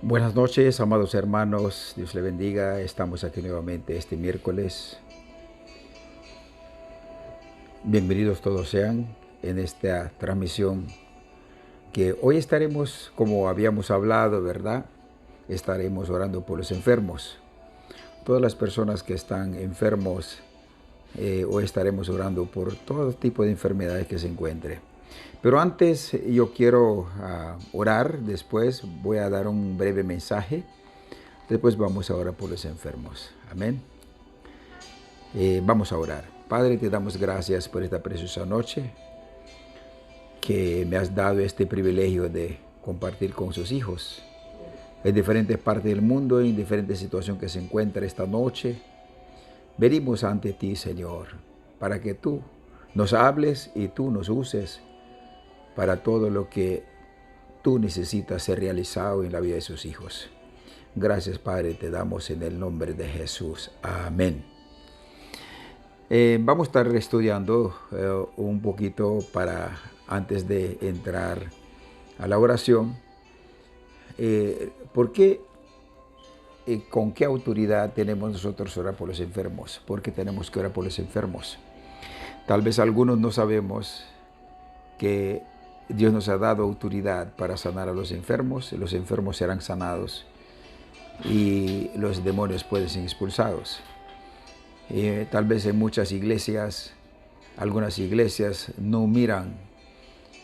Buenas noches, amados hermanos, Dios le bendiga. Estamos aquí nuevamente este miércoles. Bienvenidos todos sean en esta transmisión que hoy estaremos, como habíamos hablado, ¿verdad? Estaremos orando por los enfermos. Todas las personas que están enfermos, hoy estaremos orando por todo tipo de enfermedades que se encuentre. Pero antes yo quiero orar, después voy a dar un breve mensaje, después vamos a orar por los enfermos. Amén. Vamos a orar. Padre, te damos gracias por esta preciosa noche que me has dado este privilegio de compartir con sus hijos en diferentes partes del mundo, en diferentes situaciones que se encuentran esta noche. Venimos ante ti, Señor, para que tú nos hables y tú nos uses para todo lo que tú necesitas ser realizado en la vida de sus hijos. Gracias, Padre, te damos en el nombre de Jesús. Amén. Vamos a estar estudiando un poquito para antes de entrar a la oración. ¿Por qué? ¿Con qué autoridad tenemos nosotros orar por los enfermos? ¿Por qué tenemos que orar por los enfermos? Tal vez algunos no sabemos que Dios nos ha dado autoridad para sanar a los enfermos serán sanados y los demonios pueden ser expulsados. Tal vez en muchas iglesias, algunas iglesias no miran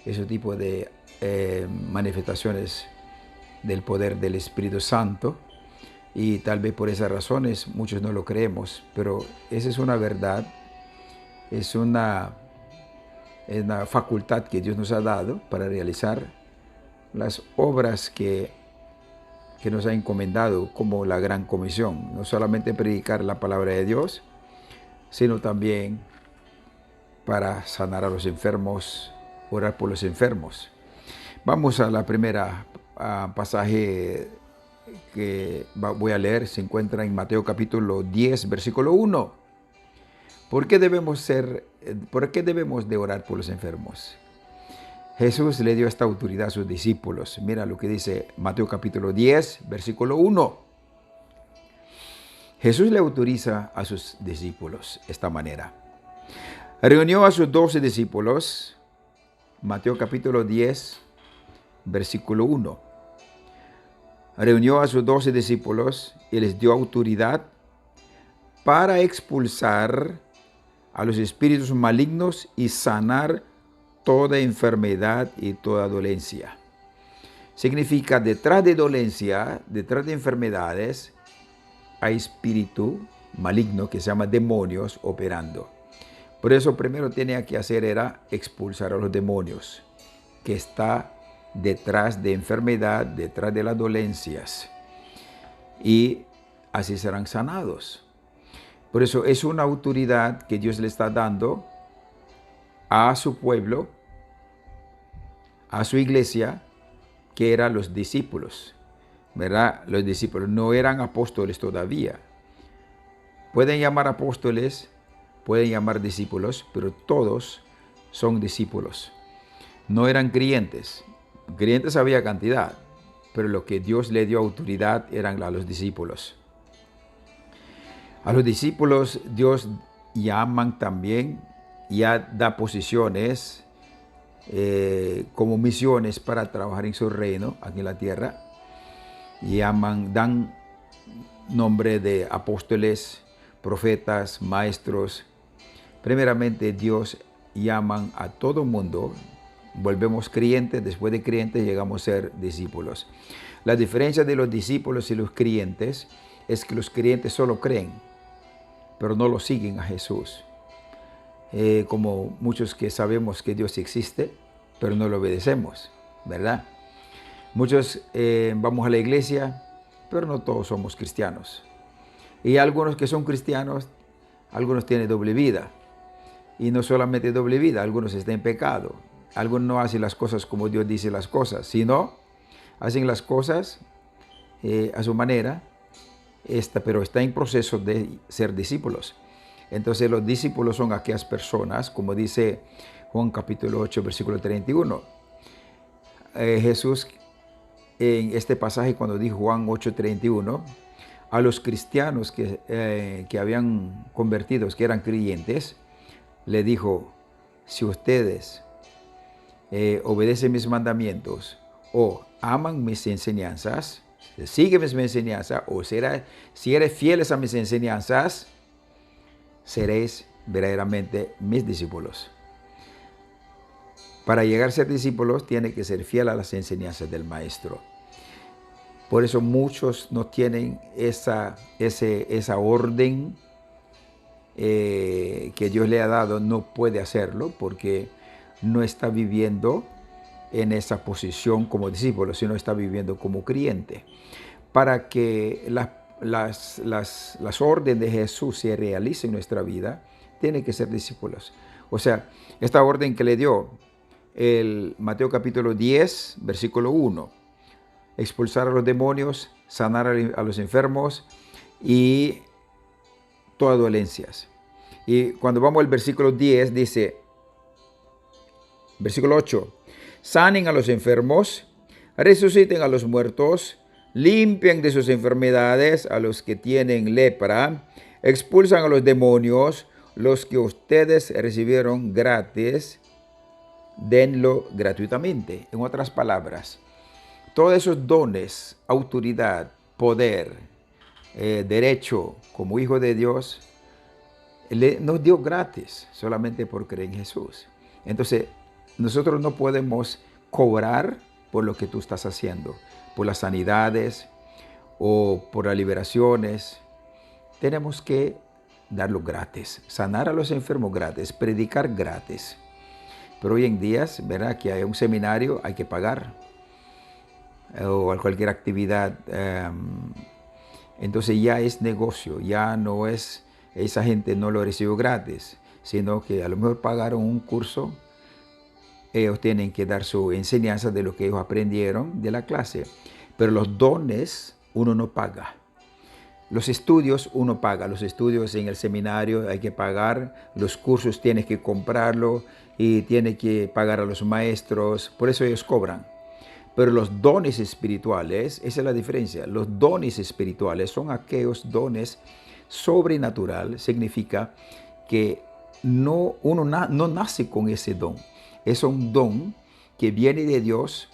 ese tipo de manifestaciones del poder del Espíritu Santo y tal vez por esas razones muchos no lo creemos, pero esa es una verdad, es una facultad que Dios nos ha dado para realizar las obras que nos ha encomendado como la gran comisión. No solamente predicar la palabra de Dios, sino también para sanar a los enfermos, orar por los enfermos. Vamos a la primera pasaje que voy a leer. Se encuentra en Mateo capítulo 10, versículo 1. ¿Por qué debemos de orar por los enfermos? Jesús le dio esta autoridad a sus discípulos. Mira lo que dice Mateo capítulo 10, versículo 1. Jesús le autoriza a sus discípulos de esta manera. Reunió a sus 12 discípulos, Mateo capítulo 10, versículo 1. Reunió a sus 12 discípulos y les dio autoridad para expulsar a los espíritus malignos y sanar toda enfermedad y toda dolencia. Significa, detrás de dolencia, detrás de enfermedades, hay espíritu maligno que se llama demonios operando. Por eso primero tenía que hacer era expulsar a los demonios que está detrás de enfermedad, detrás de las dolencias. Y así serán sanados. Por eso es una autoridad que Dios le está dando a su pueblo, a su iglesia, que eran los discípulos, ¿verdad? Los discípulos no eran apóstoles todavía. Pueden llamar apóstoles, pueden llamar discípulos, pero todos son discípulos. No eran creyentes. Creyentes había cantidad, pero lo que Dios le dio autoridad eran a los discípulos. A los discípulos Dios llaman también, ya da posiciones como misiones para trabajar en su reino aquí en la tierra. Dan nombre de apóstoles, profetas, maestros. Primeramente Dios llaman a todo mundo, volvemos creyentes, después de creyentes llegamos a ser discípulos. La diferencia de los discípulos y los creyentes es que los creyentes solo creen, pero no lo siguen a Jesús. Como muchos que sabemos que Dios existe, pero no lo obedecemos, ¿verdad? Muchos vamos a la iglesia, pero no todos somos cristianos. Y algunos que son cristianos, algunos tienen doble vida. Y no solamente doble vida, algunos están en pecado. Algunos no hacen las cosas como Dios dice las cosas, sino hacen las cosas a su manera, pero está en proceso de ser discípulos. Entonces los discípulos son aquellas personas, como dice Juan capítulo 8, versículo 31. Jesús en este pasaje cuando dijo Juan 8:31, a los cristianos que habían convertidos, que eran creyentes, le dijo, si ustedes obedecen mis mandamientos o aman mis enseñanzas, siguen mis enseñanzas, o si eres fieles a mis enseñanzas, seréis verdaderamente mis discípulos. Para llegar a ser discípulos, tiene que ser fiel a las enseñanzas del Maestro. Por eso muchos no tienen esa orden que Dios le ha dado, no puede hacerlo porque no está viviendo en esa posición como discípulo, sino está viviendo como creyente. Para que las órdenes de Jesús se realicen en nuestra vida, tiene que ser discípulos. O sea, esta orden que le dio el Mateo capítulo 10, versículo 1, expulsar a los demonios, sanar a los enfermos y todas dolencias. Y cuando vamos al versículo 10, dice, versículo 8, sanen a los enfermos, resuciten a los muertos, limpian de sus enfermedades a los que tienen lepra, expulsan a los demonios, los que ustedes recibieron gratis, denlo gratuitamente. En otras palabras, todos esos dones, autoridad, poder, derecho como hijo de Dios, nos dio gratis solamente por creer en Jesús. Entonces, nosotros no podemos cobrar por lo que tú estás haciendo, por las sanidades o por las liberaciones. Tenemos que darlo gratis, sanar a los enfermos gratis, predicar gratis. Pero hoy en día, ¿verdad? Que hay un seminario, hay que pagar, o cualquier actividad. Entonces ya es negocio, ya no es, esa gente no lo recibió gratis, sino que a lo mejor pagaron un curso. Ellos tienen que dar su enseñanza de lo que ellos aprendieron de la clase. Pero los dones uno no paga. Los estudios uno paga. Los estudios en el seminario hay que pagar. Los cursos tienes que comprarlo y tienes que pagar a los maestros. Por eso ellos cobran. Pero los dones espirituales, esa es la diferencia. Los dones espirituales son aquellos dones sobrenatural. Significa que uno no nace con ese don. Es un don que viene de Dios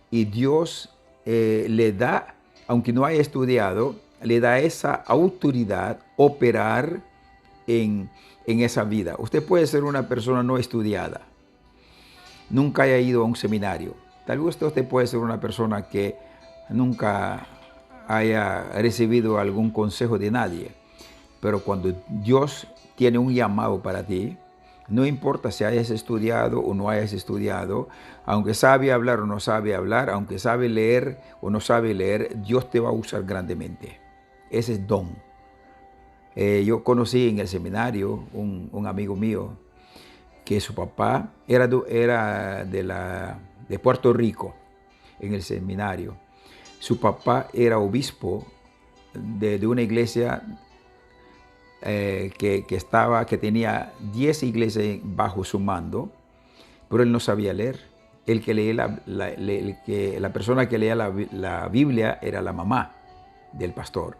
y Dios le da, aunque no haya estudiado, le da esa autoridad operar en esa vida. Usted puede ser una persona no estudiada, nunca haya ido a un seminario. Tal vez usted puede ser una persona que nunca haya recibido algún consejo de nadie. Pero cuando Dios tiene un llamado para ti, no importa si hayas estudiado o no hayas estudiado, aunque sabe hablar o no sabe hablar, aunque sabe leer o no sabe leer, Dios te va a usar grandemente. Ese es don. Yo conocí en el seminario un amigo mío que su papá era de Puerto Rico, en el seminario. Su papá era obispo de una iglesia que tenía 10 iglesias bajo su mando, pero él no sabía leer. La persona que leía la Biblia era la mamá del pastor.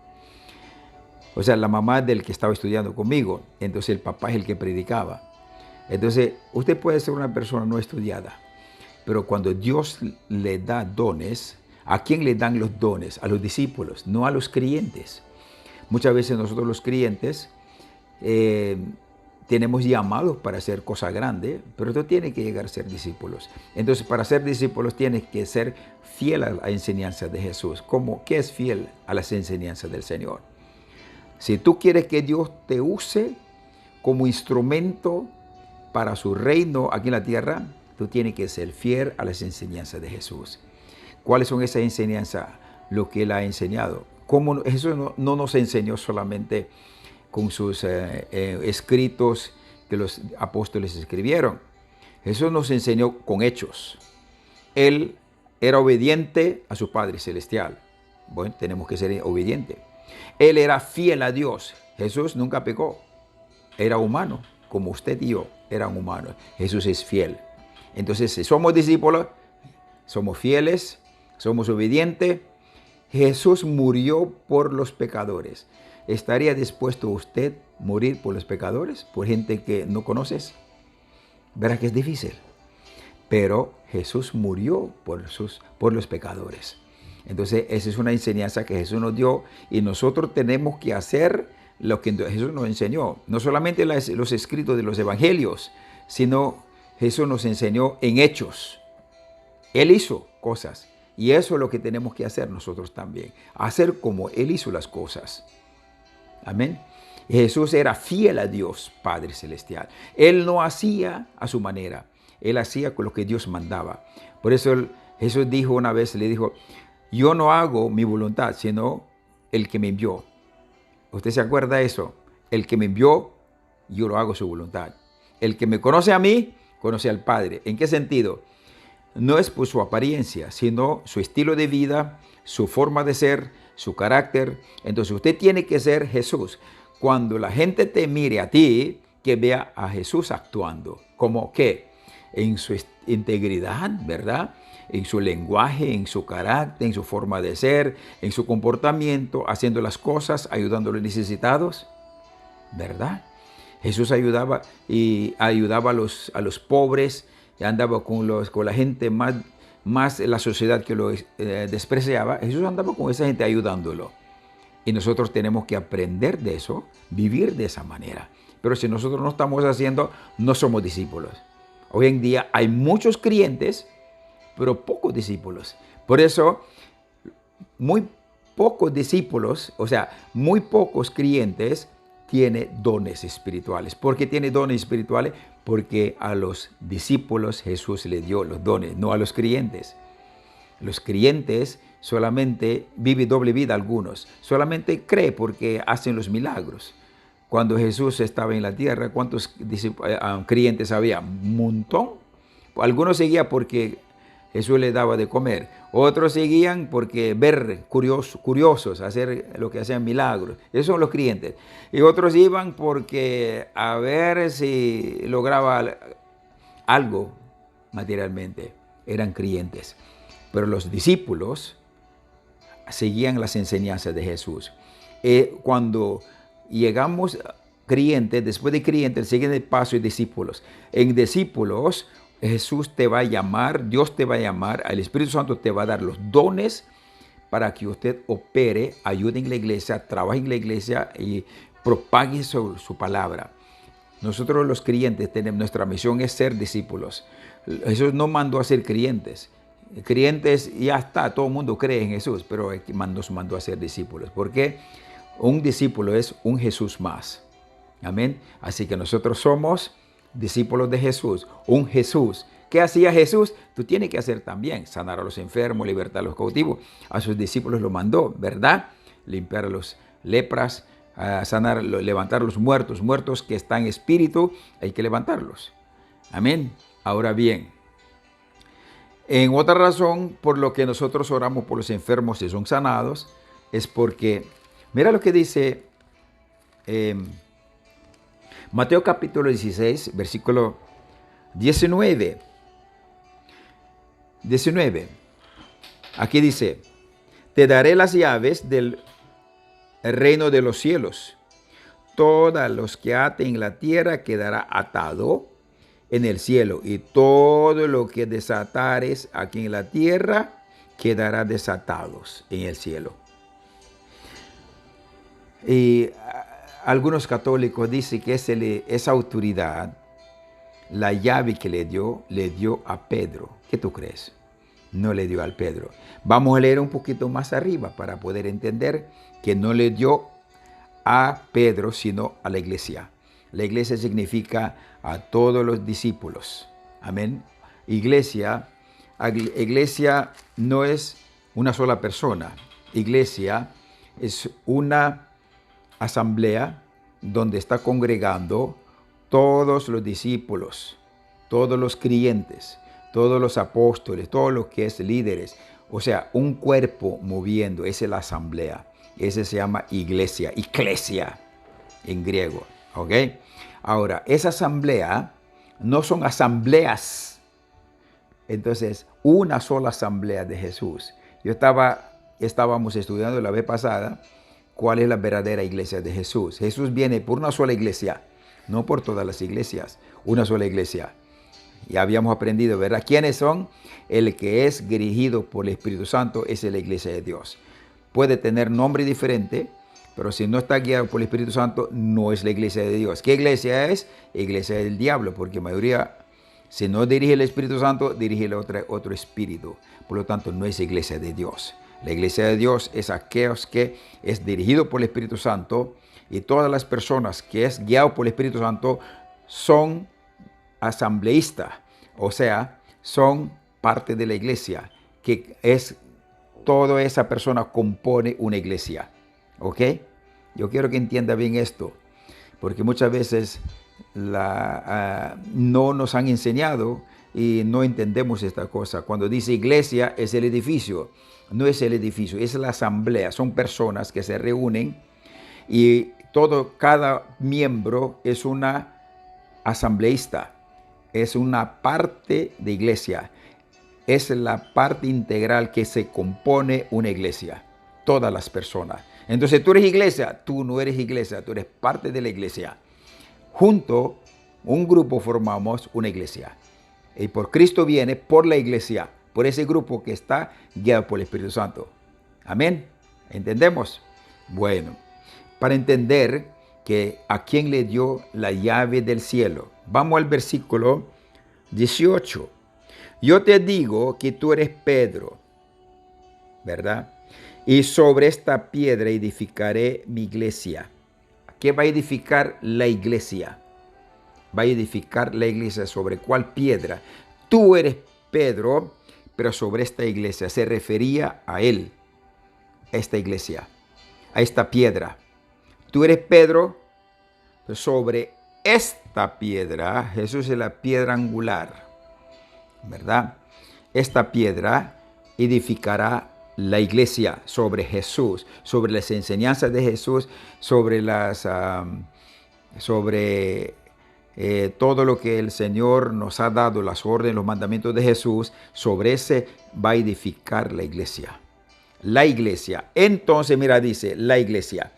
O sea, la mamá del que estaba estudiando conmigo. Entonces el papá es el que predicaba. Entonces, usted puede ser una persona no estudiada, pero cuando Dios le da dones, ¿a quién le dan los dones? A los discípulos, no a los creyentes. Muchas veces nosotros los creyentes tenemos llamados para hacer cosas grandes, pero tú tienes que llegar a ser discípulos. Entonces, para ser discípulos tienes que ser fiel a la enseñanza de Jesús. ¿Qué es fiel a las enseñanzas del Señor? Si tú quieres que Dios te use como instrumento para su reino aquí en la tierra, tú tienes que ser fiel a las enseñanzas de Jesús. ¿Cuáles son esas enseñanzas? Lo que Él ha enseñado. Jesús no nos enseñó solamente con sus escritos que los apóstoles escribieron. Jesús nos enseñó con hechos. Él era obediente a su Padre Celestial. Bueno, tenemos que ser obedientes. Él era fiel a Dios. Jesús nunca pecó. era humano, como usted y yo eran humanos. Jesús es fiel. Entonces, si somos discípulos, somos fieles, somos obedientes. Jesús murió por los pecadores. ¿Estaría dispuesto usted a morir por los pecadores? ¿Por gente que no conoces? Verá que es difícil. Pero Jesús murió por los pecadores. Entonces, esa es una enseñanza que Jesús nos dio y nosotros tenemos que hacer lo que Jesús nos enseñó. No solamente los escritos de los evangelios, sino Jesús nos enseñó en hechos. Él hizo cosas y eso es lo que tenemos que hacer nosotros también. Hacer como Él hizo las cosas. Amén. Jesús era fiel a Dios Padre Celestial. Él no hacía a su manera. Él hacía con lo que Dios mandaba. Por eso Jesús dijo una vez, le dijo, yo no hago mi voluntad, sino el que me envió. ¿Usted se acuerda de eso? El que me envió, yo lo hago su voluntad. El que me conoce a mí, conoce al Padre. ¿En qué sentido? No es por su apariencia, sino su estilo de vida, su forma de ser, su carácter. Entonces usted tiene que ser Jesús. Cuando la gente te mire a ti, que vea a Jesús actuando. ¿Cómo qué? En su integridad, ¿verdad? En su lenguaje, en su carácter, en su forma de ser, en su comportamiento, haciendo las cosas, ayudando a los necesitados, ¿verdad? Jesús ayudaba a los pobres, y andaba con la gente más en la sociedad que lo despreciaba. Jesús andaba con esa gente ayudándolo. Y nosotros tenemos que aprender de eso, vivir de esa manera. Pero si nosotros no estamos haciendo, no somos discípulos. Hoy en día hay muchos creyentes, pero pocos discípulos. Por eso, muy pocos discípulos, o sea, muy pocos creyentes tienen dones espirituales. ¿Por qué tiene dones espirituales? Porque a los discípulos Jesús le dio los dones, no a los creyentes. Los creyentes solamente viven doble vida algunos. Solamente creen porque hacen los milagros. Cuando Jesús estaba en la tierra, ¿cuántos creyentes había? Un montón. Algunos seguían porque Jesús les daba de comer. Otros seguían porque ver curiosos, hacer lo que hacían milagros. Esos son los creyentes. Y otros iban porque a ver si lograba algo materialmente. Eran creyentes. Pero los discípulos seguían las enseñanzas de Jesús. Cuando llegamos creyentes, después de creyentes, el siguiente paso es discípulos. En discípulos, Jesús te va a llamar, Dios te va a llamar, el Espíritu Santo te va a dar los dones para que usted opere, ayude en la iglesia, trabaje en la iglesia y propague su palabra. Nosotros los creyentes nuestra misión es ser discípulos. Jesús no mandó a ser creyentes. Creyentes ya está, todo el mundo cree en Jesús, pero nos mandó a ser discípulos. Porque un discípulo es un Jesús más. Amén. Así que nosotros somos discípulos de Jesús, un Jesús. ¿Qué hacía Jesús? Tú tienes que hacer también, sanar a los enfermos, libertar a los cautivos. A sus discípulos lo mandó, ¿verdad? Limpiar a los lepras, sanar, levantar a los muertos que están en espíritu, hay que levantarlos. Amén. Ahora bien, en otra razón por lo que nosotros oramos por los enfermos y son sanados, es porque, mira lo que dice Mateo capítulo 16, versículo 19. Aquí dice, te daré las llaves del reino de los cielos. Todos los que aten en la tierra quedará atado en el cielo, y todo lo que desatares aquí en la tierra quedará desatados en el cielo. Y algunos católicos dicen que esa autoridad, la llave que le dio a Pedro. ¿Qué tú crees? No le dio al Pedro. Vamos a leer un poquito más arriba para poder entender que no le dio a Pedro, sino a la iglesia. La iglesia significa a todos los discípulos. Amén. Iglesia no es una sola persona. Iglesia es una asamblea donde está congregando todos los discípulos, todos los creyentes, todos los apóstoles, todos los que es líderes. O sea, un cuerpo moviendo, esa es la asamblea. Ese se llama iglesia, eclesia en griego. ¿Ok? Ahora, esa asamblea no son asambleas. Entonces, una sola asamblea de Jesús. Estábamos estudiando la vez pasada cuál es la verdadera iglesia de Jesús. Jesús viene por una sola iglesia, no por todas las iglesias, una sola iglesia. Ya habíamos aprendido, ¿verdad? ¿Quiénes son? El que es dirigido por el Espíritu Santo es la iglesia de Dios. Puede tener nombre diferente, pero si no está guiado por el Espíritu Santo, no es la iglesia de Dios. ¿Qué iglesia es? Iglesia del diablo, porque la mayoría, si no dirige el Espíritu Santo, dirige el otro espíritu. Por lo tanto, no es iglesia de Dios. La iglesia de Dios es aquellos que es dirigido por el Espíritu Santo, y todas las personas que es guiado por el Espíritu Santo son asambleístas, o sea, son parte de la iglesia, que es toda esa persona compone una iglesia. ¿Ok? Yo quiero que entienda bien esto, porque muchas veces no nos han enseñado y no entendemos esta cosa. Cuando dice iglesia es el edificio, no es el edificio, es la asamblea. Son personas que se reúnen y cada miembro es una asambleísta, es una parte de iglesia, es la parte integral que se compone una iglesia, todas las personas. Entonces tú eres iglesia, tú no eres iglesia, tú eres parte de la iglesia. Junto, un grupo formamos una iglesia. Y por Cristo viene, por la iglesia, por ese grupo que está guiado por el Espíritu Santo. Amén. ¿Entendemos? Bueno, para entender que a quién le dio la llave del cielo, vamos al versículo 18. Yo te digo que tú eres Pedro, ¿verdad? Y sobre esta piedra edificaré mi iglesia. ¿Qué va a edificar la iglesia? Va a edificar la iglesia sobre cuál piedra. Tú eres Pedro, pero sobre esta iglesia. Se refería a él, a esta iglesia, a esta piedra. Tú eres Pedro, pero sobre esta piedra, Jesús es la piedra angular, ¿verdad? Esta piedra edificará la iglesia sobre Jesús, sobre las enseñanzas de Jesús, sobre todo lo que el Señor nos ha dado, las órdenes, los mandamientos de Jesús. Sobre ese va a edificar la iglesia. La iglesia. Entonces, mira, dice la iglesia.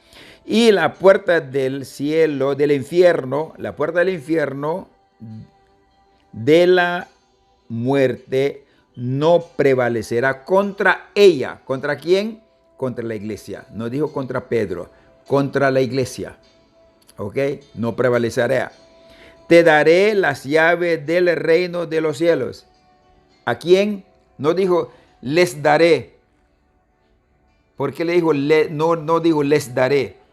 Y la puerta del cielo, del infierno, la puerta del infierno, de la muerte, no prevalecerá contra ella. ¿Contra quién? Contra la iglesia. No dijo contra Pedro, contra la iglesia. ¿Ok? No prevalecerá. Te daré las llaves del reino de los cielos. ¿A quién? No dijo les daré. ¿Por qué le dijo no dijo les daré?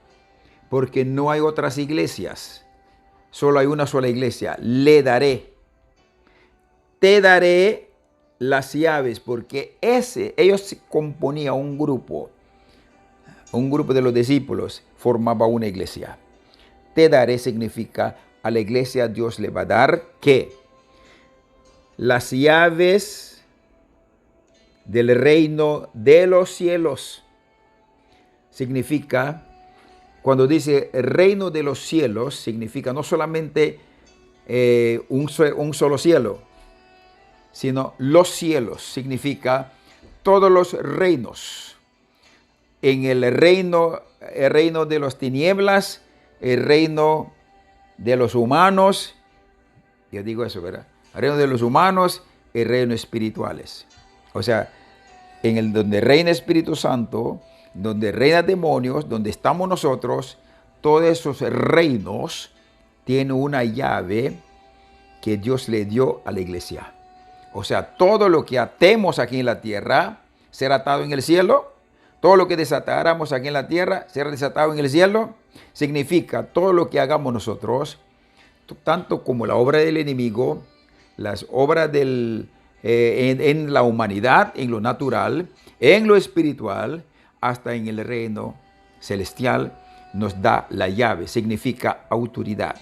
Porque no hay otras iglesias. Solo hay una sola iglesia. Le daré. Te daré las llaves, porque ellos componían un grupo de los discípulos, formaba una iglesia. Te daré significa, a la iglesia Dios le va a dar, ¿qué? Las llaves del reino de los cielos. Significa, cuando dice el reino de los cielos, significa no solamente un solo cielo, sino los cielos. Significa todos los reinos. En el reino de las tinieblas, el reino de los humanos, yo digo eso, ¿verdad? El reino de los humanos, el reino espirituales. O sea, donde reina Espíritu Santo, donde reina demonios, donde estamos nosotros, todos esos reinos tienen una llave que Dios le dio a la iglesia. O sea, todo lo que atemos aquí en la tierra será atado en el cielo. Todo lo que desatáramos aquí en la tierra será desatado en el cielo. Significa todo lo que hagamos nosotros, tanto como la obra del enemigo, las obras en la humanidad, en lo natural, en lo espiritual, hasta en el reino celestial, nos da la llave. Significa autoridad,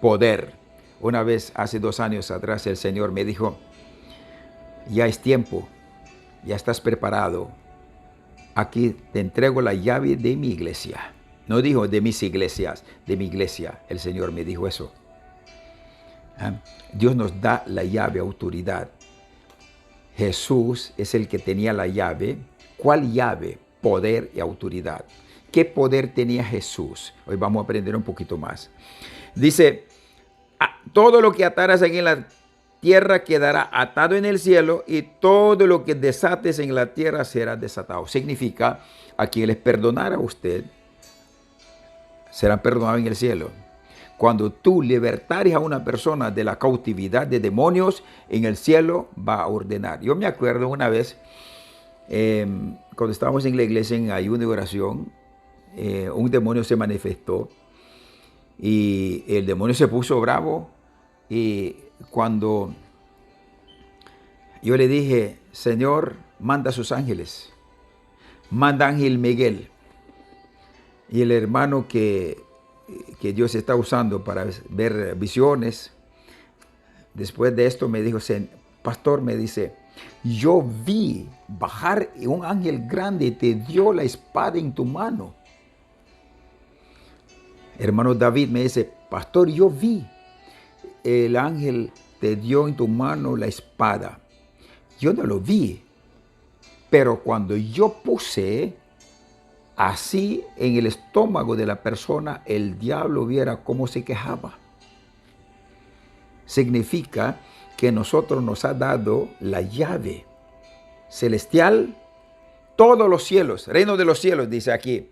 poder. Una vez, hace 2 años atrás, el Señor me dijo, ya es tiempo, ya estás preparado. Aquí te entrego la llave de mi iglesia. No dijo de mis iglesias, de mi iglesia. El Señor me dijo eso. Dios nos da la llave, autoridad. Jesús es el que tenía la llave. ¿Cuál llave? Poder y autoridad. ¿Qué poder tenía Jesús? Hoy vamos a aprender un poquito más. Dice, todo lo que ataras aquí en la tierra quedará atado en el cielo, y todo lo que desates en la tierra será desatado. Significa, a quien les perdonara a usted, será perdonado en el cielo. Cuando tú libertares a una persona de la cautividad de demonios, en el cielo va a ordenar. Yo me acuerdo una vez, cuando estábamos en la iglesia en ayuno y oración, un demonio se manifestó y el demonio se puso bravo. Y cuando yo le dije, Señor, manda a sus ángeles, manda a Ángel Miguel. Y el hermano que Dios está usando para ver visiones, después de esto me dijo, pastor, me dice, yo vi bajar un ángel grande y te dio la espada en tu mano. Hermano David me dice, pastor, yo vi el ángel te dio en tu mano la espada. Yo no lo vi, pero cuando yo puse así en el estómago de la persona, el diablo viera cómo se quejaba. Significa que nosotros nos ha dado la llave celestial, todos los cielos, reino de los cielos, dice aquí.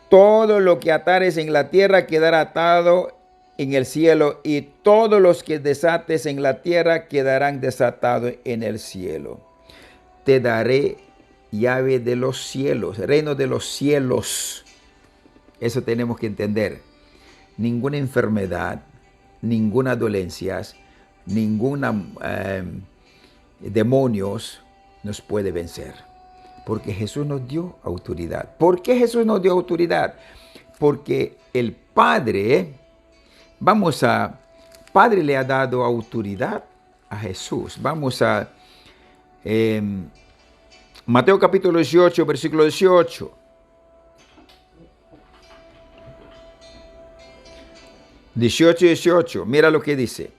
Todo lo que atares en la tierra quedará atado en el cielo, y todos los que desates en la tierra quedarán desatados en el cielo. Te daré llave de los cielos, reino de los cielos. Eso tenemos que entender. Ninguna enfermedad, ninguna dolencia, ninguna demonios nos puede vencer. Porque Jesús nos dio autoridad. ¿Por qué Jesús nos dio autoridad? Porque el Padre, Padre le ha dado autoridad a Jesús. Vamos a Mateo capítulo 18, versículo 18. 18. Mira lo que dice.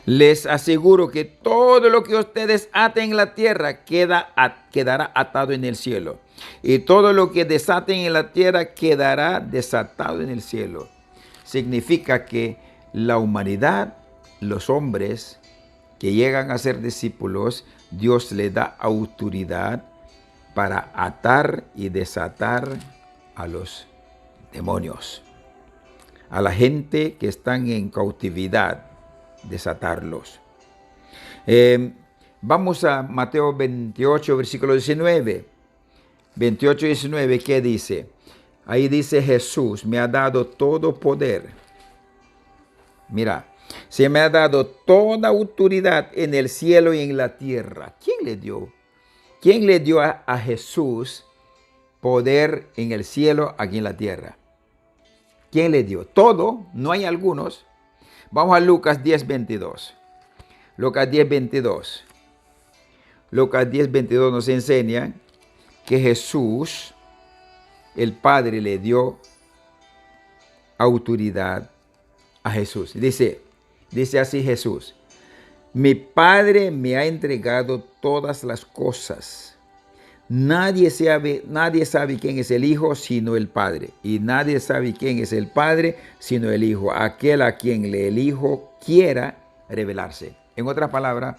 Les aseguro que todo lo que ustedes aten en la tierra quedará atado en el cielo. Y todo lo que desaten en la tierra quedará desatado en el cielo. Significa que la humanidad, los hombres que llegan a ser discípulos, Dios le da autoridad para atar y desatar a los demonios. A la gente que están en cautividad, desatarlos. Vamos a Mateo 28, versículo 19. 28, 19, ¿qué dice? Ahí dice Jesús, me ha dado todo poder. Mira, se me ha dado toda autoridad en el cielo y en la tierra. ¿Quién le dio? ¿Quién le dio a Jesús poder en el cielo, aquí en la tierra? ¿Quién le dio? Todo, no hay algunos. Vamos a Lucas 10, 22. Lucas 10, 22. Lucas 10, 22 nos enseña que Jesús, el Padre, le dio autoridad a Jesús. Dice así Jesús, mi Padre me ha entregado todas las cosas. Nadie sabe quién es el Hijo sino el Padre. Y nadie sabe quién es el Padre sino el Hijo, aquel a quien el Hijo quiera revelarse. En otras palabras,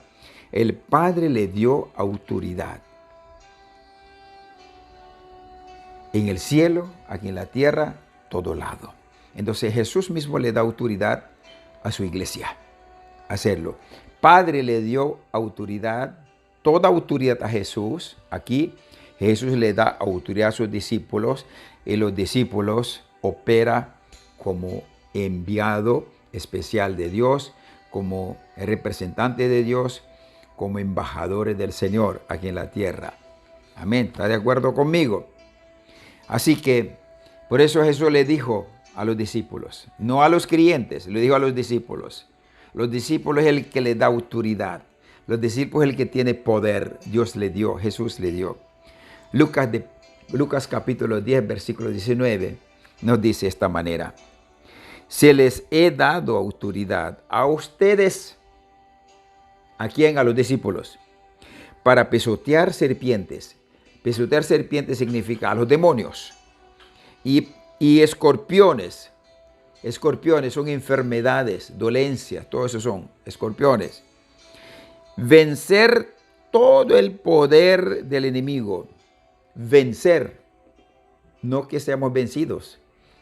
el Padre le dio autoridad. En el cielo, aquí en la tierra, todo lado. Entonces Jesús mismo le da autoridad a su iglesia. Hacerlo. Padre le dio autoridad, toda autoridad a Jesús. Aquí Jesús le da autoridad a sus discípulos y los discípulos operan como enviado especial de Dios, como representante de Dios, como embajadores del Señor aquí en la tierra. Amén. ¿Está de acuerdo conmigo? Así que por eso Jesús le dijo a los discípulos, no a los creyentes, le dijo a los discípulos. Los discípulos es el que le da autoridad. Los discípulos es el que tiene poder. Dios le dio, Jesús le dio. Lucas Lucas capítulo 10, versículo 19, nos dice de esta manera: se les he dado autoridad a ustedes, ¿a quién? A los discípulos, para pisotear serpientes. Pisotear serpientes significa a los demonios. Y escorpiones. Escorpiones son enfermedades, dolencias, todo eso son escorpiones. Vencer todo el poder del enemigo. Vencer, no que seamos vencidos.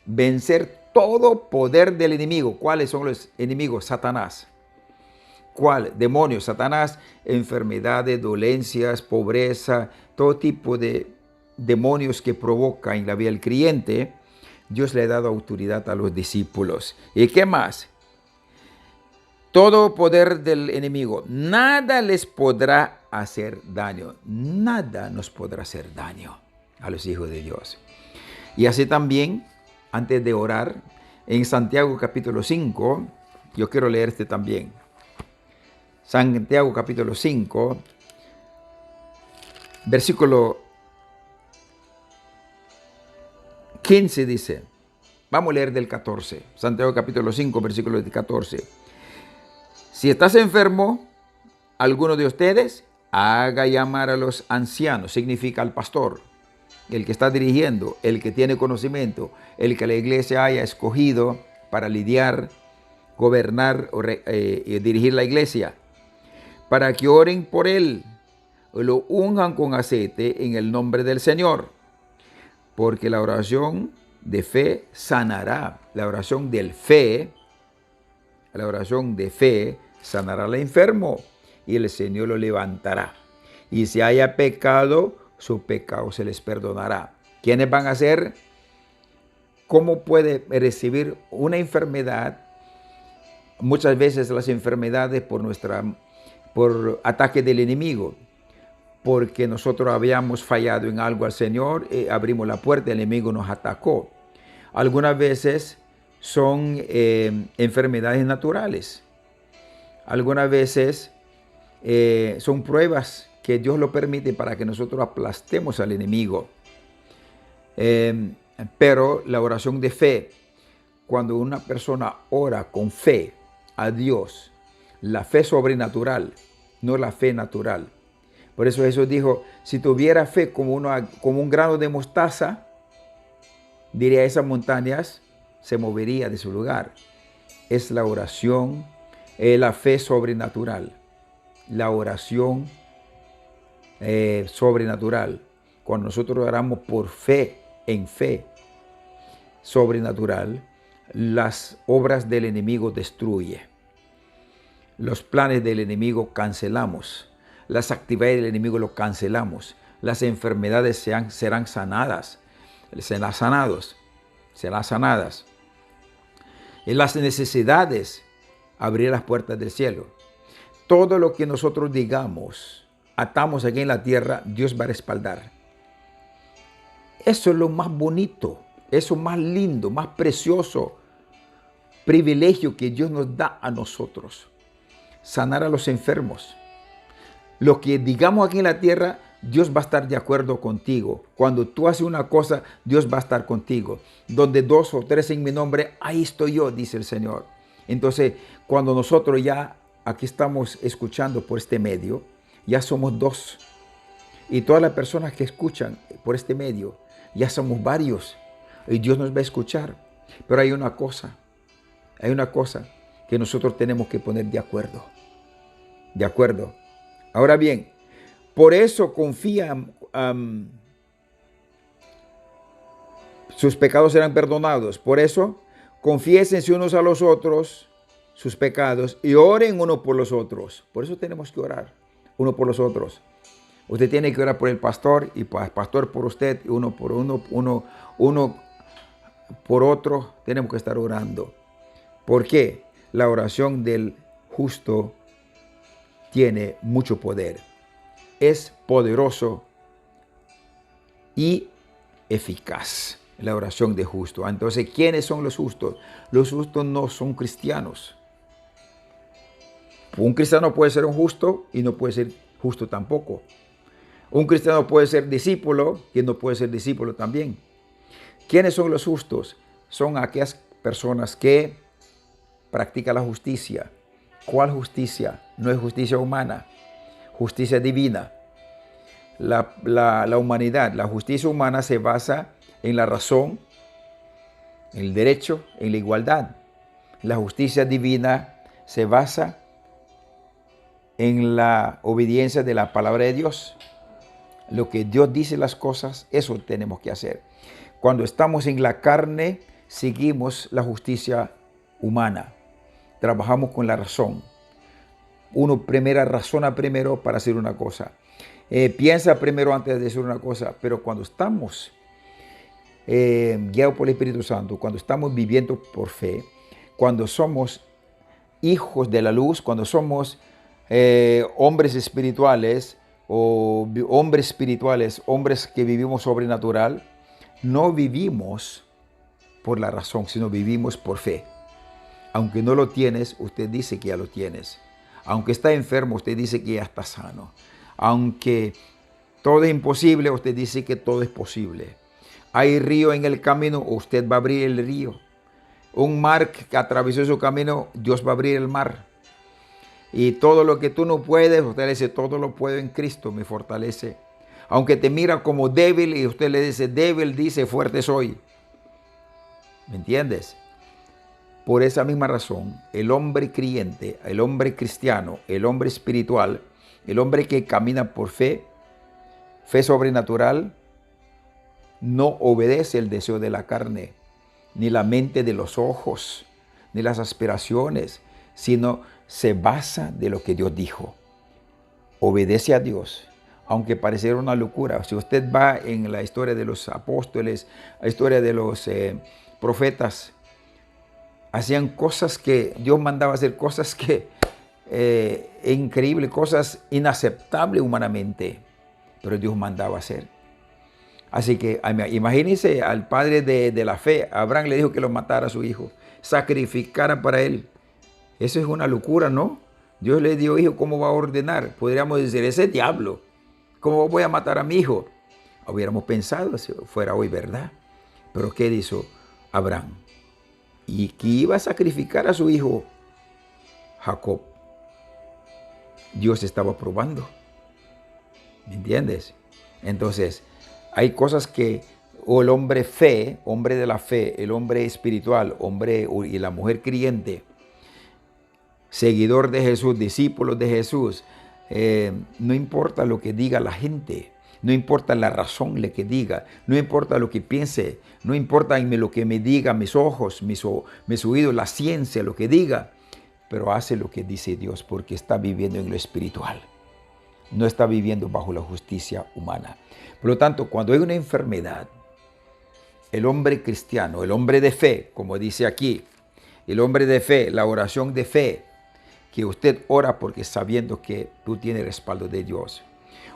Vencer todo poder del enemigo. ¿Cuáles son los enemigos? Satanás. ¿Cuál? Demonios, Satanás, enfermedades, dolencias, pobreza, todo tipo de demonios que provoca en la vida del creyente. Dios le ha dado autoridad a los discípulos. ¿Y qué más? Todo poder del enemigo. Nada les podrá hacer daño. Nada nos podrá hacer daño a los hijos de Dios. Y así también, antes de orar, en Santiago capítulo 5, yo quiero leer también. Santiago capítulo 5, versículo 15 dice, vamos a leer del 14, Santiago capítulo 5, versículo 14. Si estás enfermo, alguno de ustedes haga llamar a los ancianos, significa al pastor, el que está dirigiendo, el que tiene conocimiento, el que la iglesia haya escogido para lidiar, gobernar o dirigir la iglesia, para que oren por él, o lo unjan con aceite en el nombre del Señor, porque la oración de fe sanará. La oración de fe sanará al enfermo y el Señor lo levantará. Y si haya pecado, su pecado se les perdonará. ¿Quiénes van a ser? ¿Cómo puede recibir una enfermedad? Muchas veces las enfermedades por ataque del enemigo, porque nosotros habíamos fallado en algo al Señor, abrimos la puerta, el enemigo nos atacó. Algunas veces son enfermedades naturales. Algunas veces son pruebas que Dios lo permite para que nosotros aplastemos al enemigo. Pero la oración de fe, cuando una persona ora con fe a Dios, la fe sobrenatural, no la fe natural. Por eso Jesús dijo, si tuviera fe como un grano de mostaza, diría a esas montañas, se movería de su lugar. Es la oración, la fe sobrenatural. La oración sobrenatural. Cuando nosotros oramos por fe, en fe sobrenatural, las obras del enemigo destruye. Los planes del enemigo cancelamos. Las actividades del enemigo lo cancelamos. Las enfermedades serán sanadas. Serán sanadas. En las necesidades, abrir las puertas del cielo. Todo lo que nosotros digamos, atamos aquí en la tierra, Dios va a respaldar. Eso es lo más bonito, eso más lindo, más precioso privilegio que Dios nos da a nosotros. Sanar a los enfermos. Lo que digamos aquí en la tierra, Dios va a estar de acuerdo contigo. Cuando tú haces una cosa, Dios va a estar contigo. Donde 2 o 3 en mi nombre, ahí estoy yo, dice el Señor. Entonces, cuando nosotros ya aquí estamos escuchando por este medio, ya somos 2. Y todas las personas que escuchan por este medio, ya somos varios. Y Dios nos va a escuchar. Pero hay una cosa que nosotros tenemos que poner de acuerdo. De acuerdo. Ahora bien, por eso confían, sus pecados serán perdonados. Por eso, confiésense unos a los otros sus pecados y oren uno por los otros. Por eso tenemos que orar uno por los otros. Usted tiene que orar por el pastor y el pastor por usted, uno por otro. Tenemos que estar orando. ¿Por qué? La oración del justo tiene mucho poder. Es poderoso y eficaz la oración de justo. Entonces, ¿quiénes son los justos? Los justos no son cristianos. Un cristiano puede ser un justo y no puede ser justo tampoco. Un cristiano puede ser discípulo, quien no puede ser discípulo también. ¿Quiénes son los justos? Son aquellas personas que practican la justicia. ¿Cuál justicia? No es justicia humana, justicia divina. La humanidad, la justicia humana se basa en la razón, en el derecho, en la igualdad. La justicia divina se basa en la obediencia de la palabra de Dios. Lo que Dios dice las cosas, eso tenemos que hacer. Cuando estamos en la carne, seguimos la justicia humana. Trabajamos con la razón. Uno razona primero para hacer una cosa. Piensa primero antes de decir una cosa. Pero cuando estamos guiados por el Espíritu Santo, cuando estamos viviendo por fe, cuando somos hijos de la luz, cuando somos hombres espirituales, hombres que vivimos sobrenatural, no vivimos por la razón, sino vivimos por fe. Aunque no lo tienes, usted dice que ya lo tienes. Aunque está enfermo, usted dice que ya está sano. Aunque todo es imposible, usted dice que todo es posible. Hay río en el camino, usted va a abrir el río. Un mar que atravesó su camino, Dios va a abrir el mar. Y todo lo que tú no puedes, usted le dice, todo lo puedo en Cristo, me fortalece. Aunque te mira como débil y usted le dice, débil, dice, fuerte soy. ¿Me entiendes? Por esa misma razón, el hombre creyente, el hombre cristiano, el hombre espiritual, el hombre que camina por fe, fe sobrenatural, no obedece el deseo de la carne, ni la mente de los ojos, ni las aspiraciones, sino se basa de lo que Dios dijo. Obedece a Dios, aunque pareciera una locura. Si usted va en la historia de los apóstoles, la historia de los profetas, hacían cosas que Dios mandaba hacer, cosas que increíbles, cosas inaceptables humanamente, pero Dios mandaba hacer. Así que imagínense al padre de la fe. Abraham le dijo que lo matara a su hijo, sacrificara para él. Eso es una locura, ¿no? Dios le dio hijo, ¿cómo va a ordenar? Podríamos decir, ese diablo, ¿cómo voy a matar a mi hijo? Hubiéramos pensado si fuera hoy, ¿verdad? Pero ¿qué hizo Abraham? Y que iba a sacrificar a su hijo Jacob. Dios estaba probando. ¿Me entiendes? Entonces, hay cosas que el hombre fe, hombre de la fe, el hombre espiritual, hombre y la mujer creyente, seguidor de Jesús, discípulos de Jesús, no importa lo que diga la gente, no importa la razón que diga, no importa lo que piense, no importa lo que me diga mis ojos, mis oídos, la ciencia, lo que diga, pero hace lo que dice Dios porque está viviendo en lo espiritual. No está viviendo bajo la justicia humana. Por lo tanto, cuando hay una enfermedad, el hombre cristiano, el hombre de fe, como dice aquí, el hombre de fe, la oración de fe, que usted ora porque sabiendo que tú tienes respaldo de Dios.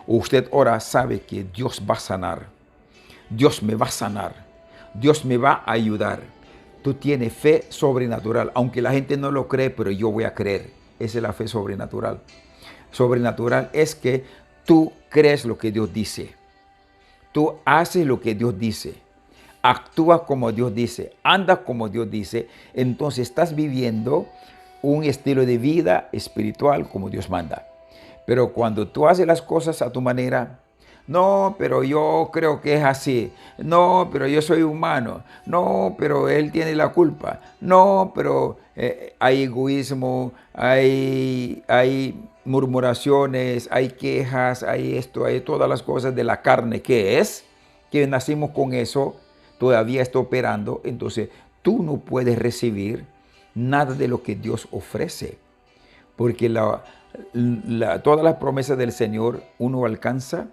Usted ora, sabe que Dios va a sanar. Dios me va a sanar. Dios me va a ayudar. Tú tienes fe sobrenatural, aunque la gente no lo cree, pero yo voy a creer. Esa es la fe sobrenatural. Sobrenatural es que tú crees lo que Dios dice. Tú haces lo que Dios dice. Actúas como Dios dice. Andas como Dios dice. Entonces estás viviendo un estilo de vida espiritual como Dios manda. Pero cuando tú haces las cosas a tu manera, no, pero yo creo que es así. No, pero yo soy humano. No, pero él tiene la culpa. No, pero hay egoísmo, hay murmuraciones, hay quejas, hay esto, hay todas las cosas de la carne. ¿Qué es? Que nacimos con eso, todavía está operando. Entonces tú no puedes recibir nada de lo que Dios ofrece. Porque todas las promesas del Señor uno alcanza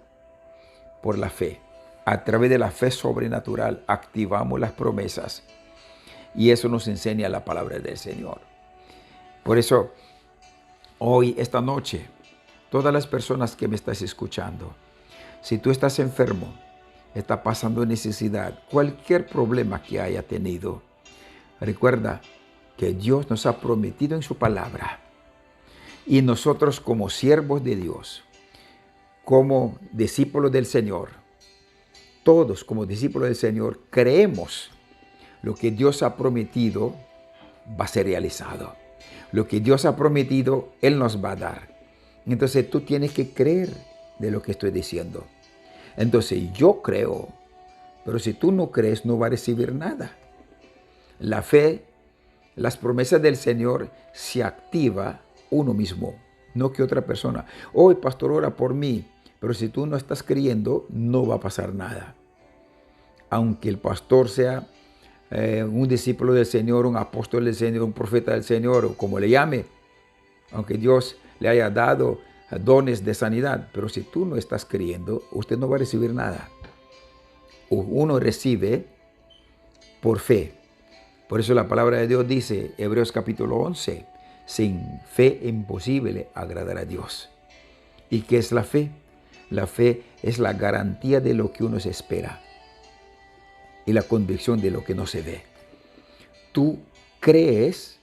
por la fe. A través de la fe sobrenatural activamos las promesas. Y eso nos enseña la palabra del Señor. Por eso, hoy, esta noche, todas las personas que me estás escuchando, si tú estás enfermo, estás pasando necesidad, cualquier problema que haya tenido, recuerda que Dios nos ha prometido en su palabra. Y nosotros como siervos de Dios, como discípulos del Señor, todos como discípulos del Señor, creemos lo que Dios ha prometido va a ser realizado. Lo que Dios ha prometido, Él nos va a dar. Entonces tú tienes que creer de lo que estoy diciendo. Entonces yo creo, pero si tú no crees, no vas a recibir nada. La fe, las promesas del Señor se activa uno mismo, no que otra persona. Hoy, pastor, ora por mí. Pero si tú no estás creyendo, no va a pasar nada. Aunque el pastor sea un discípulo del Señor, un apóstol del Señor, un profeta del Señor, o como le llame, aunque Dios le haya dado dones de sanidad, pero si tú no estás creyendo, usted no va a recibir nada. Uno recibe por fe. Por eso la palabra de Dios dice, Hebreos capítulo 11, sin fe es imposible agradar a Dios. ¿Y qué es la fe? La fe es la garantía de lo que uno se espera y la convicción de lo que no se ve. Tú crees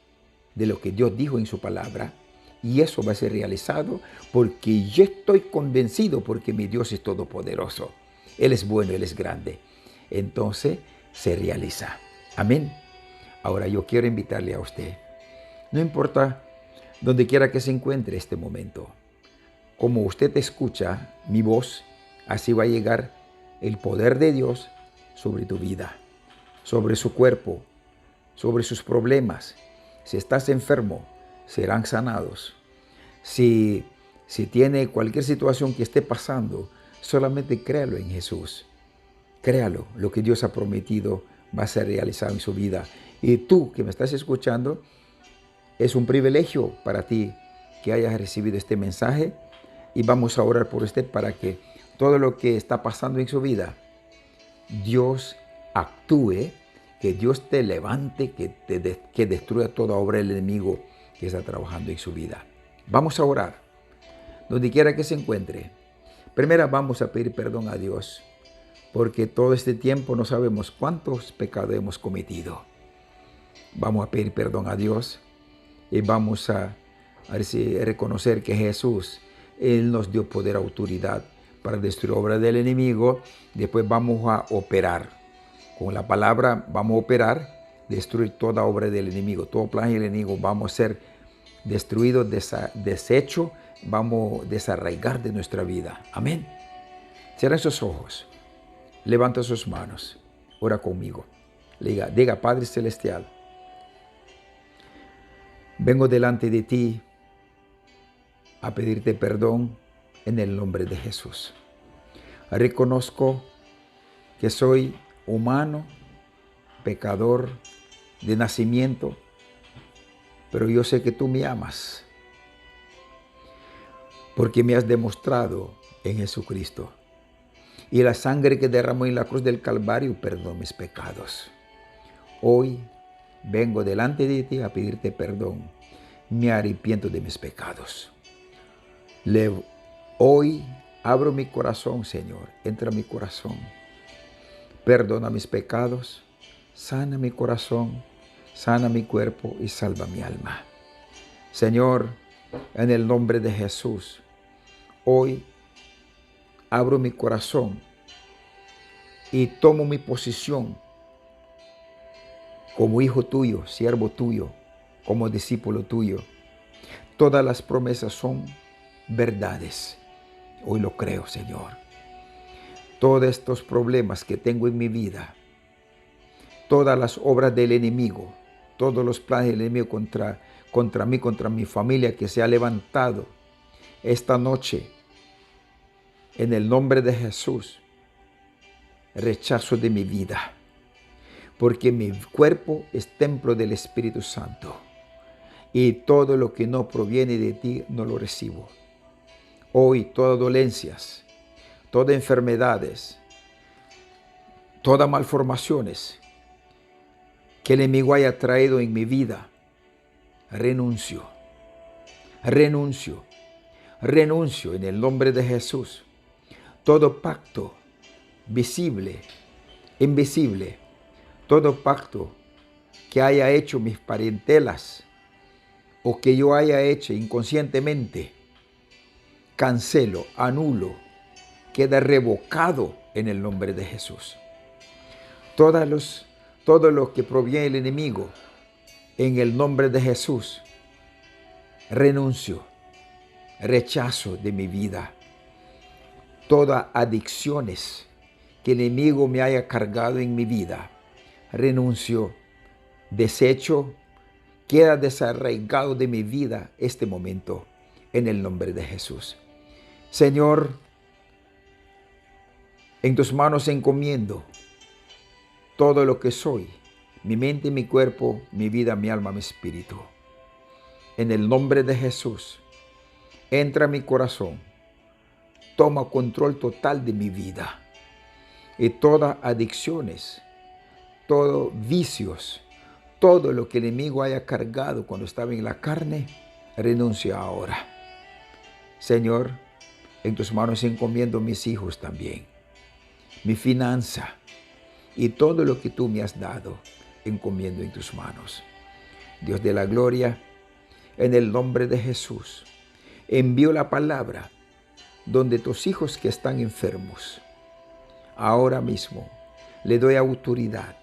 de lo que Dios dijo en su palabra y eso va a ser realizado porque yo estoy convencido porque mi Dios es todopoderoso. Él es bueno, Él es grande. Entonces se realiza. Amén. Ahora yo quiero invitarle a usted, no importa donde quiera que se encuentre este momento, como usted escucha mi voz, así va a llegar el poder de Dios sobre tu vida, sobre su cuerpo, sobre sus problemas. Si estás enfermo, serán sanados. Si tiene cualquier situación que esté pasando, solamente créalo en Jesús. Créalo, lo que Dios ha prometido va a ser realizado en su vida. Y tú que me estás escuchando, es un privilegio para ti que hayas recibido este mensaje y vamos a orar por usted para que todo lo que está pasando en su vida, Dios actúe, que Dios te levante, que destruya toda obra del enemigo que está trabajando en su vida. Vamos a orar, donde quiera que se encuentre. Primero vamos a pedir perdón a Dios, porque todo este tiempo no sabemos cuántos pecados hemos cometido. Vamos a pedir perdón a Dios y vamos a reconocer que Jesús, Él nos dio poder, autoridad para destruir obras del enemigo. Después vamos a operar. Con la palabra vamos a operar, destruir toda obra del enemigo, todo plan del enemigo. Vamos a ser destruidos, deshecho, vamos a desarraigar de nuestra vida. Amén. Cierren sus ojos, levanta sus manos, ora conmigo. Diga, Padre Celestial, vengo delante de ti a pedirte perdón en el nombre de Jesús. Reconozco que soy humano, pecador de nacimiento, pero yo sé que tú me amas porque me has demostrado en Jesucristo. Y la sangre que derramó en la cruz del Calvario perdonó mis pecados. Hoy vengo delante de ti a pedirte perdón. Me arrepiento de mis pecados. Hoy abro mi corazón, Señor. Entra a mi corazón. Perdona mis pecados. Sana mi corazón. Sana mi cuerpo y salva mi alma. Señor, en el nombre de Jesús, hoy abro mi corazón y tomo mi posición como hijo tuyo, siervo tuyo, como discípulo tuyo. Todas las promesas son verdades. Hoy lo creo, Señor. Todos estos problemas que tengo en mi vida, todas las obras del enemigo, todos los planes del enemigo contra mí, contra mi familia que se ha levantado esta noche, en el nombre de Jesús, rechazo de mi vida, porque mi cuerpo es templo del Espíritu Santo y todo lo que no proviene de ti no lo recibo. Hoy todas dolencias, todas enfermedades, todas malformaciones que el enemigo haya traído en mi vida, renuncio en el nombre de Jesús. Todo pacto visible, invisible, todo pacto que haya hecho mis parentelas o que yo haya hecho inconscientemente, cancelo, anulo queda revocado en el nombre de Jesús. Todo lo que proviene del enemigo, en el nombre de Jesús, renuncio, rechazo de mi vida. Todas adicciones que el enemigo me haya cargado en mi vida, renuncio, desecho, queda desarraigado de mi vida este momento, en el nombre de Jesús. Señor, en tus manos encomiendo todo lo que soy, mi mente, mi cuerpo, mi vida, mi alma, mi espíritu. En el nombre de Jesús, entra a mi corazón, toma control total de mi vida. Y todas adicciones, todos vicios, todo lo que el enemigo haya cargado cuando estaba en la carne, renuncia ahora. Señor, en tus manos encomiendo mis hijos también, mi finanza y todo lo que tú me has dado, encomiendo en tus manos. Dios de la gloria, en el nombre de Jesús, envío la palabra donde tus hijos que están enfermos, ahora mismo le doy autoridad.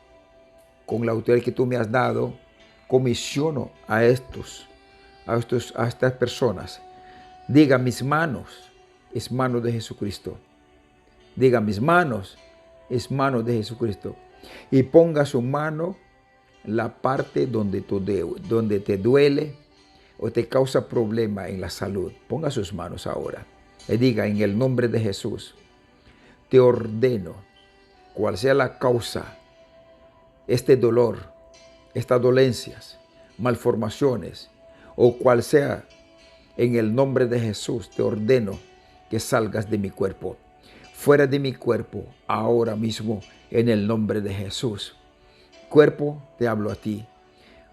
Con la autoridad que tú me has dado, comisiono a estas personas. Diga, mis manos es mano de Jesucristo. Diga, mis manos es mano de Jesucristo. Y ponga su mano la parte donde te duele o te causa problema en la salud. Ponga sus manos ahora. Y diga, en el nombre de Jesús, te ordeno, cual sea la causa, este dolor, estas dolencias, malformaciones, o cual sea, en el nombre de Jesús, te ordeno que salgas de mi cuerpo. Fuera de mi cuerpo, ahora mismo, en el nombre de Jesús. Cuerpo, te hablo a ti.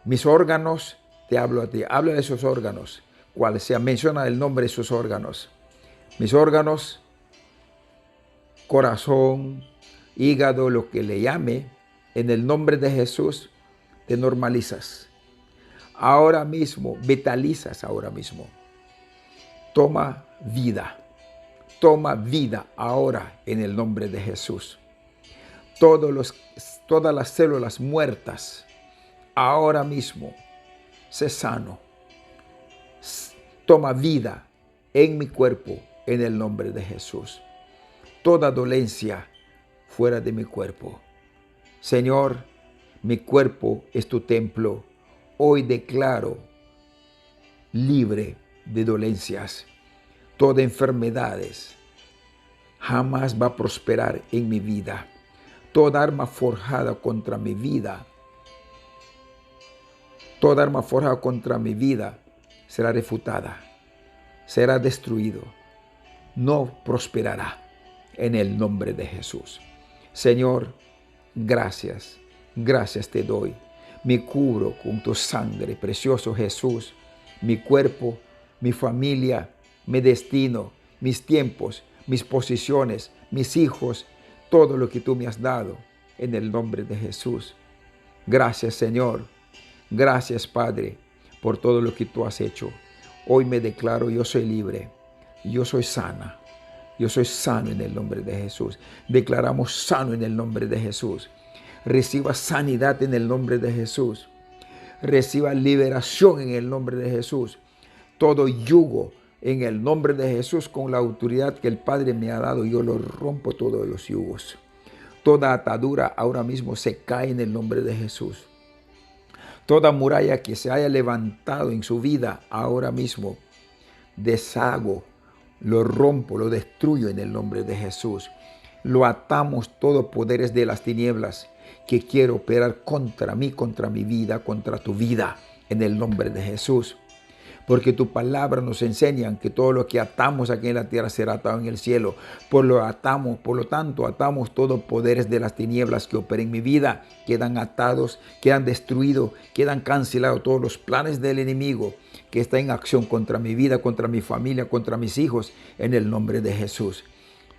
Mis órganos, te hablo a ti. Habla de esos órganos, cual sea, menciona el nombre de esos órganos. Mis órganos, corazón, hígado, lo que le llame, en el nombre de Jesús, te normalizas. Ahora mismo, vitalizas ahora mismo. Toma vida ahora en el nombre de Jesús. Todas las células muertas, ahora mismo, sé sano. Toma vida en mi cuerpo en el nombre de Jesús. Toda dolencia fuera de mi cuerpo. Señor, mi cuerpo es tu templo. Hoy declaro libre de dolencias. Toda enfermedades jamás va a prosperar en mi vida. Toda arma forjada contra mi vida, será refutada, será destruido. No prosperará en el nombre de Jesús. Señor, gracias te doy. Me cubro con tu sangre, precioso Jesús, mi cuerpo, mi familia, mi destino, mis tiempos, mis posiciones, mis hijos, todo lo que tú me has dado, en el nombre de Jesús. Gracias, Señor. Gracias, Padre, por todo lo que tú has hecho. Hoy me declaro, yo soy libre, yo soy sana. Yo soy sano en el nombre de Jesús. Declaramos sano en el nombre de Jesús. Reciba sanidad en el nombre de Jesús. Reciba liberación en el nombre de Jesús. Todo yugo en el nombre de Jesús, con la autoridad que el Padre me ha dado, yo lo rompo todos los yugos. Toda atadura ahora mismo se cae en el nombre de Jesús. Toda muralla que se haya levantado en su vida ahora mismo, deshago, lo rompo, lo destruyo en el nombre de Jesús. Lo atamos todos poderes de las tinieblas que quiero operar contra mí, contra mi vida, contra tu vida, en el nombre de Jesús. Porque tu palabra nos enseña que todo lo que atamos aquí en la tierra será atado en el cielo. Por lo tanto, atamos todos poderes de las tinieblas que operen en mi vida. Quedan atados, quedan destruidos, quedan cancelados todos los planes del enemigo que está en acción contra mi vida, contra mi familia, contra mis hijos, en el nombre de Jesús.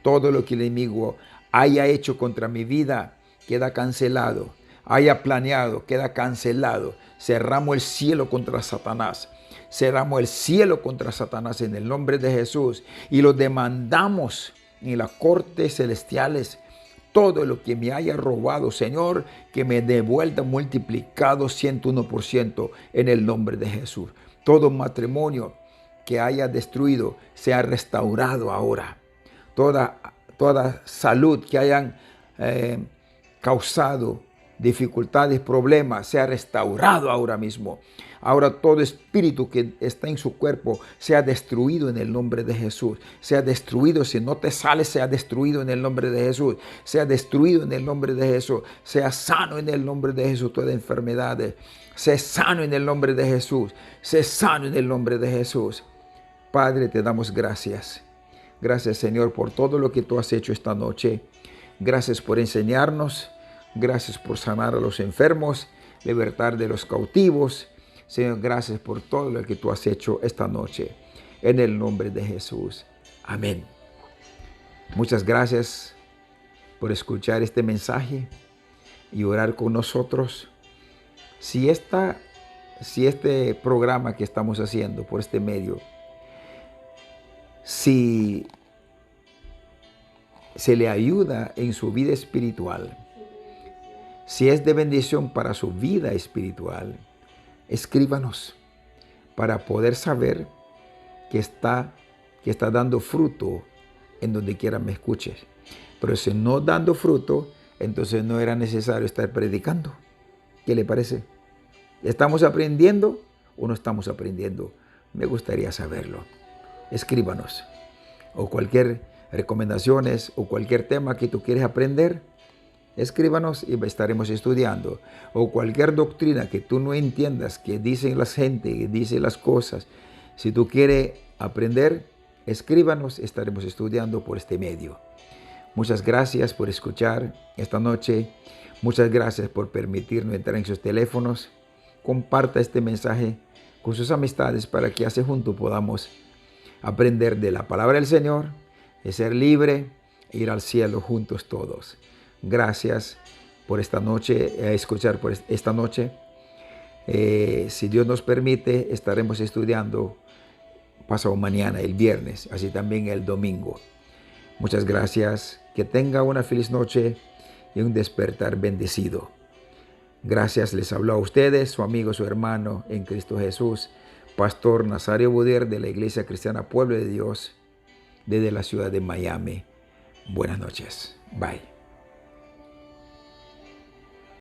Todo lo que el enemigo haya hecho contra mi vida queda cancelado. Haya planeado, queda cancelado. Cerramos el cielo contra Satanás. Cerramos el cielo contra Satanás en el nombre de Jesús y lo demandamos en las cortes celestiales. Todo lo que me haya robado, Señor, que me devuelva multiplicado 101% en el nombre de Jesús. Todo matrimonio que haya destruido sea restaurado ahora. Toda salud que hayan causado dificultades, problemas, sea restaurado ahora mismo. Ahora todo espíritu que está en su cuerpo sea destruido en el nombre de Jesús. Sea destruido, si no te sale, sea destruido en el nombre de Jesús. Sea destruido en el nombre de Jesús. Sea sano en el nombre de Jesús toda enfermedad. Sea sano en el nombre de Jesús. Sea sano en el nombre de Jesús. Padre, te damos gracias. Gracias, Señor, por todo lo que tú has hecho esta noche. Gracias por enseñarnos. Gracias por sanar a los enfermos, libertar de los cautivos. Señor, gracias por todo lo que tú has hecho esta noche. En el nombre de Jesús. Amén. Muchas gracias por escuchar este mensaje y orar con nosotros. Si este programa que estamos haciendo por este medio, si se le ayuda en su vida espiritual, si es de bendición para su vida espiritual, escríbanos para poder saber que está dando fruto en donde quiera me escuches. Pero si no dando fruto, entonces no era necesario estar predicando. ¿Qué le parece? ¿Estamos aprendiendo o no estamos aprendiendo? Me gustaría saberlo. Escríbanos. O cualquier recomendaciones o cualquier tema que tú quieres aprender, escríbanos y estaremos estudiando. O cualquier doctrina que tú no entiendas, que dicen la gente, que dicen las cosas. Si tú quieres aprender, escríbanos, estaremos estudiando por este medio. Muchas gracias por escuchar esta noche. Muchas gracias por permitirnos entrar en sus teléfonos. Comparta este mensaje con sus amistades para que así juntos podamos aprender de la palabra del Señor, de ser libre e ir al cielo juntos todos. Gracias por esta noche, escuchar por esta noche. Si Dios nos permite, estaremos estudiando pasado mañana, el viernes, así también el domingo. Muchas gracias. Que tenga una feliz noche y un despertar bendecido. Gracias, les habló a ustedes, su amigo, su hermano en Cristo Jesús, Pastor Nazario Budier de la Iglesia Cristiana Pueblo de Dios, desde la ciudad de Miami. Buenas noches. Bye.